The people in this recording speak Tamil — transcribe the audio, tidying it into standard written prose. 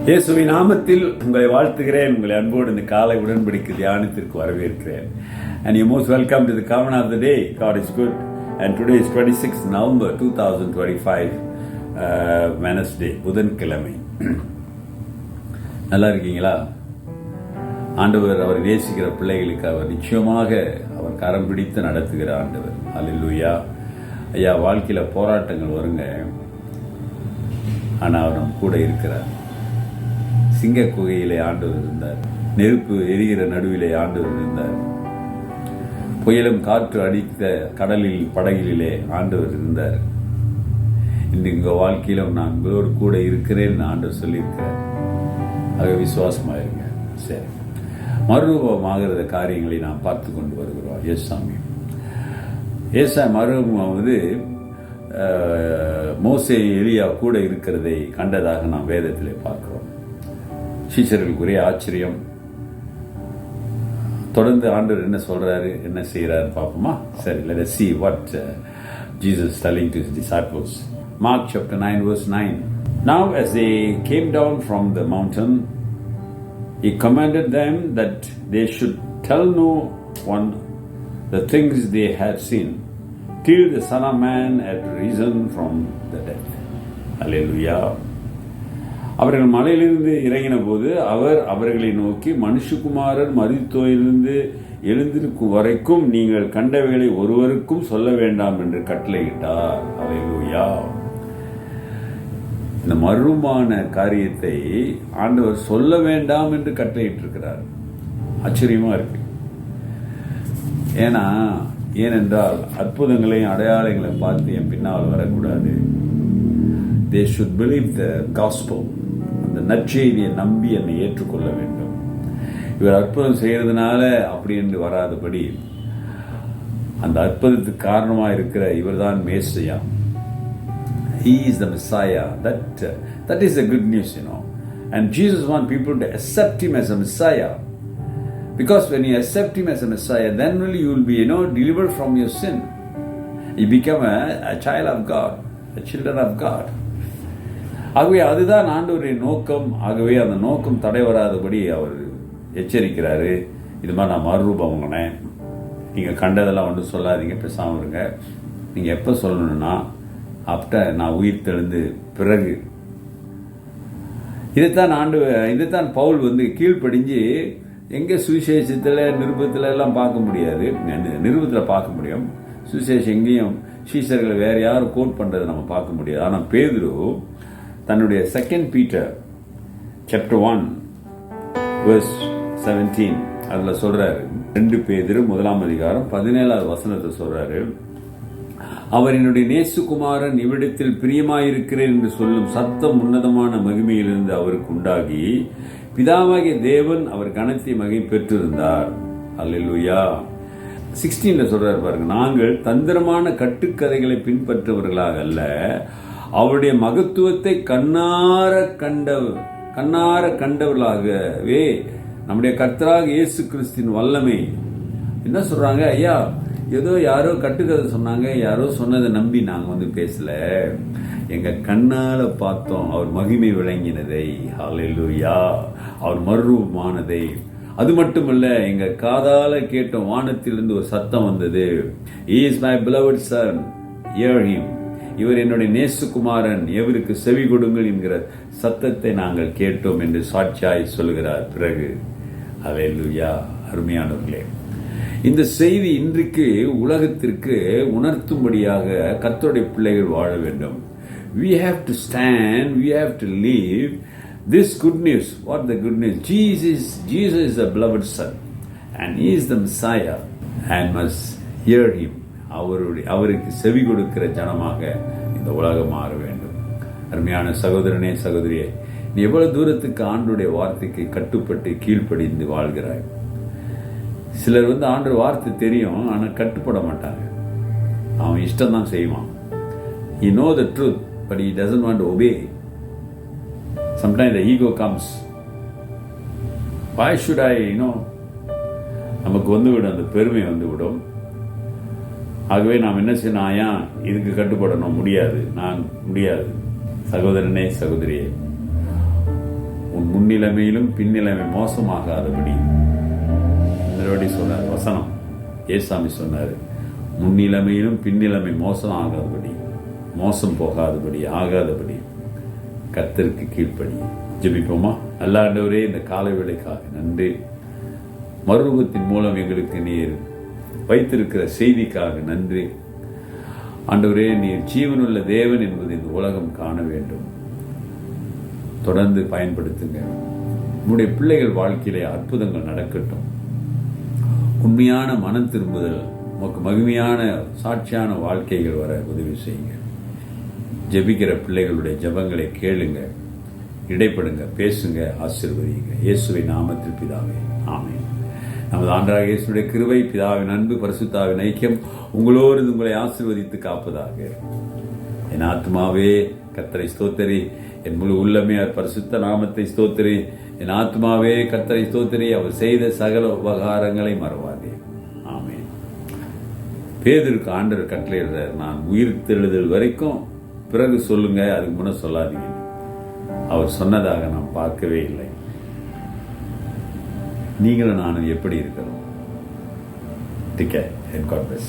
இயேசுவின் நாமத்தில் உங்களை வாழ்த்துகிறேன். உங்களை அன்போடு இந்த காலை உடன்படிக்கை தியானத்திற்கு வரவேற்கிறேன். And you most welcome to the covenant of the day. God is good. And today is 26th November 2025, Wednesday, புதன்கிழமை. நல்லா இருக்கீங்களா? ஆண்டவர் அவர் நேசிக்கிற பிள்ளைகளுக்கு அவர் நிச்சயமாக அவர் கரம் பிடித்து நடத்துகிற ஆண்டவர். அல்லேலூயா. ஐயா, வாழ்க்கையில் போராட்டங்கள் வருங்க, ஆனால் அவர் நம்ம கூட இருக்கிறார். சிங்க குகையிலே ஆண்டவர் இருந்தார். நெருப்பு எரிகிற நடுவிலே ஆண்டவர் இருந்தார். புயலும் காற்று அடித்த கடலில் படகிலே ஆண்டவர் இருந்தார். இன்று உங்கள் வாழ்க்கையிலும் நான் உங்களோடு கூட இருக்கிறேன் ஆண்டவர் சொல்லியிருக்கிறார். ஆக விசுவாசமாயிருங்க. சரி, மறுரூபமாகிற காரியங்களை நாம் பார்த்து கொண்டு வருகிறோம். ஏசாமி மறுரூபமாவது மோசே எலியா கூட இருக்கிறதை கண்டதாக நாம் வேதத்திலே பார்க்கிறோம். சீஷர்களுக்குரிய ஆச்சரியம். தொடர்ந்து ஆண்டவர் என்ன சொல்றாரு, என்ன செய்யறாரு பார்ப்போமா? சரி, let us see what Jesus is telling to his disciples. Mark chapter 9 verse 9. Now as they came down from the mountain, he commanded them that they should tell no one the things they had seen till the Son of Man had risen from the dead. Hallelujah. அவர்கள் மலையிலிருந்து இறங்கின போது அவர் அவர்களை நோக்கி, மனுஷகுமாரன் மரித்தோரிலிருந்து எழுந்திருக்கும் வரைக்கும் நீங்கள் கண்டவைகளை ஒருவருக்கும் சொல்ல வேண்டாம் என்று கட்டளையிட்டார். அல்லேலூயா. இந்த மர்மமான காரியத்தை ஆண்டவர் சொல்ல வேண்டாம் என்று கட்டளையிட்டிருக்கிறார். ஆச்சரியமா இருக்கு. ஏனென்றால் அற்புதங்களையும் அடையாளங்களையும் பார்த்து என் பின்னால் வரக்கூடாது. They should believe the gospel. அந்த நற்செய்தியை நம்பி என்னை ஏற்றுக்கொள்ள வேண்டும். இவர் அற்புதம் செய்யறதுனால அப்படி என்று வராதபடி அந்த அற்புதத்துக்கு காரணமாக இருக்கிற இவர்தான் மேசியா. He is the Messiah. That is the good news, And Jesus wants people to accept him as a Messiah. Because when you accept him as a Messiah, then only you will be, delivered from your sin. You become a child of God, a children of God. ஆகவே அதுதான் ஆண்டவருடைய நோக்கம். ஆகவே அந்த நோக்கம் தடை வராதபடி அவர் எச்சரிக்கிறாரு. இது மாதிரி நான் மறுரூபம் வாங்கினேன், நீங்கள் கண்டதெல்லாம் ஒன்றும் சொல்லாதீங்க, பேசாமல் இருங்க. நீங்கள் எப்போ சொல்லணும்னா ஆஃப்டர் நான் உயிர் தெழுந்து பிறகு. இதைத்தான் பவுல் கீழ்ப்படிஞ்சு எங்கே சுவிசேஷத்தில் நிருபத்தில் எல்லாம் பார்க்க முடியாது. நிருபத்தில் பார்க்க முடியும், சுவிசேஷம் எங்கேயும் சீஷர்களை வேற யாரும் கோட் பண்ணுறதை நம்ம பார்க்க முடியாது. ஆனால் பேதுரு தன்னுடைய 2 Peter chapter 1 verse 17 அதில் சொல்றாரு. 2 பேதுரு 1 அதிகாரம் 17வது வசனத்தை சொல்றாரு. அவர் என்னுடைய நேசுகுமாரன் இவ்விடத்தில் பிரியமாயிருக்கிறேன் என்று சொல்லும் சத்தம் உன்னதமான மகிமையிலிருந்து அவருக்கு உண்டாகி பிதாவாகிய தேவன் அவர் கனத்தை மகிமை பெற்றிருந்தார். அல்லேலூயா. 16 சொல்றாரு பாருங்க, நாங்கள் தந்திரமான கட்டுக்கதைகளை பின்பற்றவர்களாக அல்ல, அவருடைய மகத்துவத்தை கண்ணார கண்டவர்களாகவே நம்முடைய கர்த்தராக இயேசு கிறிஸ்துவின் வல்லமை. என்ன சொல்றாங்க? ஐயா, ஏதோ யாரோ கட்டுக்கதை சொன்னாங்க, யாரோ சொன்னதை நம்பி நாங்க பேசல, எங்க கண்ணால பார்த்தோம் அவர் மகிமை விளங்கினதை. ஹல்லேலூயா. அவர் மறுரூபமானதை. அது மட்டுமல்ல, எங்க காதால கேட்டோம், வானத்திலிருந்து ஒரு சத்தம் வந்தது. He is my beloved son, hear him. இவர் என்னுடைய நேசுகுமாரன், எவருக்கு செவி கொடுங்கள் என்கிற சத்தத்தை நாங்கள் கேட்டோம் என்று சாட்சியாய் சொல்கிறார். பிறகு அல்லேலூயா. அருமையானவர்களே, இந்த செய்தி இன்றைக்கு உலகத்திற்கு உணர்த்தும்படியாக கர்த்தருடைய பிள்ளைகள் வாழ வேண்டும். We have to stand, we have to live this good news. What the good news? Jesus is the beloved son and he is the Messiah and must hear him. அவருக்கு செவி கொடுக்கிற ஜனமாக இந்த உலகம் மாற வேண்டும். அருமையான சகோதரனே, சகோதரியே, நீ எவ்வளவு தூரத்துக்கு ஆண்டவருடைய வார்த்தைக்கு கட்டுப்பட்டு கீழ்ப்படிந்து வாழ்கிறாய்? சிலர் ஆண்டவர் வார்த்தை தெரியும், ஆனால் கட்டுப்பட மாட்டாங்க. அவன் இஷ்டம் தான் செய்வான். He know the truth, but he doesn't want to obey. Sometimes the ego comes. Why should I, நமக்கு விடும், அந்த பெருமை விடும். ஆகவே நாம் என்ன செய்யணும்? ஏன் இதுக்கு கட்டுப்படணும்? முடியாது, நான் முடியாது. சகோதரனே, சகோதரியே, உன் முன்னிலைமையிலும் பின்னிலைமை மோசமாகாதபடி. மறுபடி சொன்னார் வசனம், ஏசாமி சொன்னார், முன்னிலைமையிலும் பின்னிலைமை மோசம் ஆகாதபடி, மோசம் போகாதபடி, ஆகாதபடி கர்த்தருக்கு கீழ்ப்படி. ஜெபிப்போமா? நல்ல ஆண்டவரே, இந்த காலை வேளைக்காக நன்றி. மறுரூபத்தின் மூலம் எங்களுக்கு நீர் வைத்திருக்கிற செய்திக்காக நன்றி. ஆண்டவரே, நீர் ஜீவனுள்ள தேவன் என்பது இந்த உலகம் காண வேண்டும். தொடர்ந்து பயன்படுத்துங்க. உன்னுடைய பிள்ளைகள் வாழ்க்கையிலே அற்புதங்கள் நடக்கட்டும். உண்மையான மனம் திரும்புதல், உமக்கு மகிமையான சாட்சியான வாழ்க்கைகள் வர உதவி செய்யுங்க. ஜெபிக்கிற பிள்ளைகளுடைய ஜெபங்களை கேளுங்க, இடைப்படுங்க, பேசுங்க, ஆசீர்வதிங்க. இயேசுவின் நாமத்தில் பிதாவே, ஆமென். நமது ஆண்டவராகிய இயேசுவுடைய கிருபை, பிதாவின் அன்பு, பரிசுத்தாவின் ஐக்கியம் உங்களோடு உங்களை ஆசீர்வதித்து காப்பதாக. என் ஆத்மாவே கர்த்தரை ஸ்தோத்திரி, என் முழு உள்ளமே அவர் பரிசுத்த நாமத்தை ஸ்தோத்திரி. என் ஆத்மாவே கர்த்தரை ஸ்தோத்திரி, அவர் செய்த சகல உபகாரங்களை மறவாதே. ஆமென். பேதுருக்கு ஆண்டவர் கட்டளையிடுறார், நான் உயிர் தெழுதல் வரைக்கும் பிறகு சொல்லுங்க, அதுக்கு முன்ன சொல்லாதீங்க. அவர் சொன்னதாக நான் பார்க்கவே இல்லை. நீங்களும் நானும் எப்படி இருக்கிறோம்? Take care and God bless.